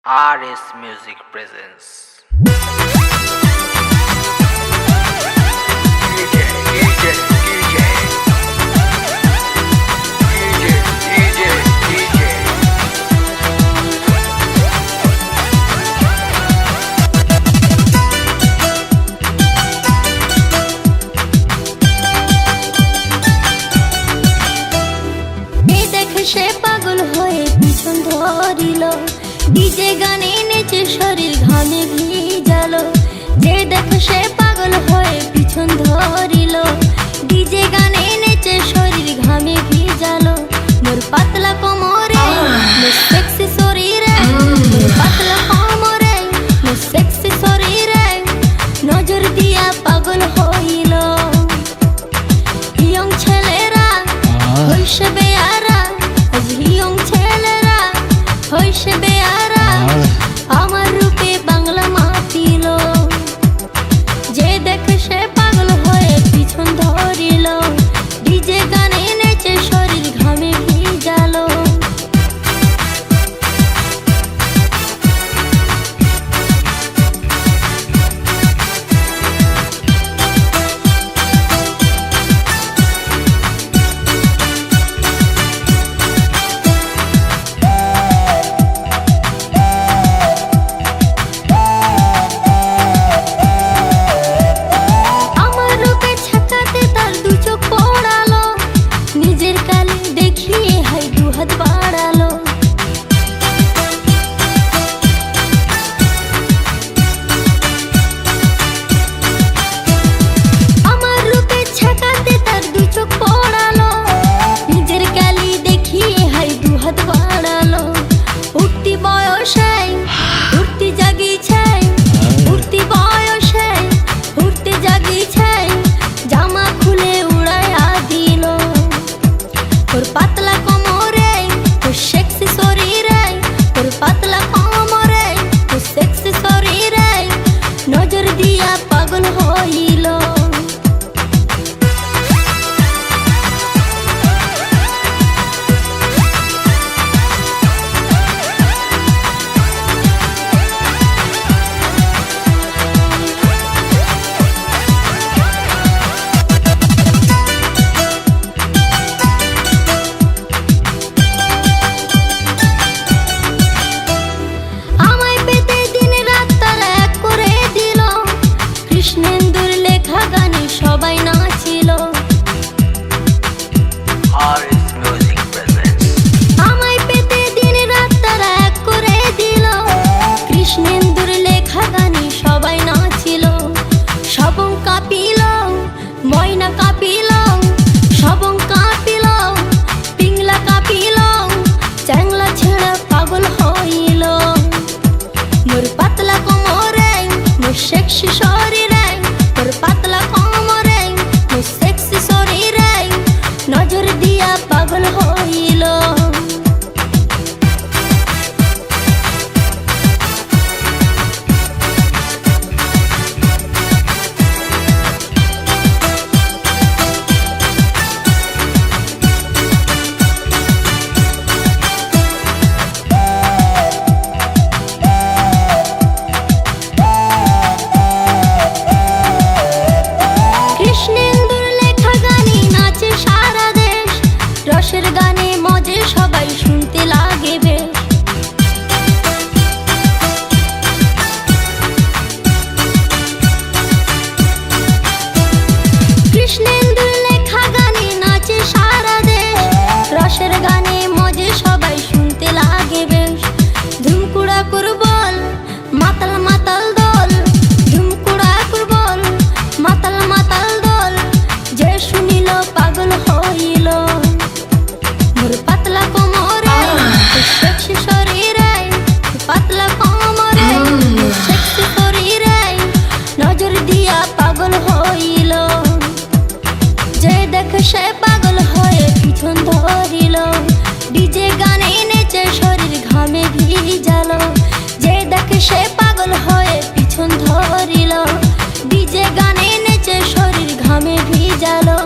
RS Music presents. সে পাগল হয়ে পিছন ধরিল, ডিজে গানে নেচে শরীর ঘামে ভিজালো। যে দেখো সে পাগল হয়ে পিছন ধরিল, ডিজে গানে নেচে শরীর ঘামে ভিজালো। মোর পাতলা কোমরে মোর সেক্সি শরীরে, মোর পাতলা কোমরে মোর সেক্সি শরীরে নজর দিয়া পাগল হইল। ইয়ং ছেলেরা হইছে বেয়ারা, ইয়ং ছেলেরা হইছে বেয়ারা, আমার রূপে বাংলা মাতিল। যে দেখে সে পাগল হয়ে পিছন ধরিল, ডিজে গানে নেচে শরীর ঘামে ভিজালো। পাতলা কোমরে তো সেক্সি শরীরে, তোর পাতলা কোমরে তো সেক্সি শরীরে নজর দিয়া পাগল হইল। সবাই নাচিল, RS Music presents. আমায় পেতে দিন রাত তারা এক করে দিল। কৃষ্ণেন্দুর লেখা গানে সবাই নাচিল, সবং কাঁপিল, ময়না কাঁপিল, সবং কাঁপিল, পিংলা কাঁপিল, চ্যাংলা ছেড়া পাগল হইল। মোর পাতলা কোমরে মোর সেক্সি শরীরে, মোর পাতলা কোমরে মোর সেক্সি শরীরে নজর দিয়া পাগল হইল। কৃষ্ণেন্দুর লেখা গানে নাচে সারা দেশ, রসের গানে মজে সবাই শুনতে লাগে বেশ। কৃষ্ণেন্দুর লেখা গানে নাচে সারা দেশ, রসের গানে মজে সবাই শুনতে লাগে বেশ। ধুমকুড়া কুরবল মাতাল মাতাল দল, ধুমকুড়া কুরবল মাতাল মাতাল দল যে শুনিল পাগল হইল। মোর পাতলা কোমরে সেক্সি শরীরে, পাতলা কোমরে সেক্সি শরীরে নজর দিয়া পাগল হইল। যে দেখে সে পাগল হয়ে পিছন ধরিল, ডিজে গানে নেচে শরীর ঘামে ভিজালো। যে দেখে সে পাগল হয়ে পিছন ধরিল, ডিজে গানে নেচে শরীর ঘামে ভিজালো।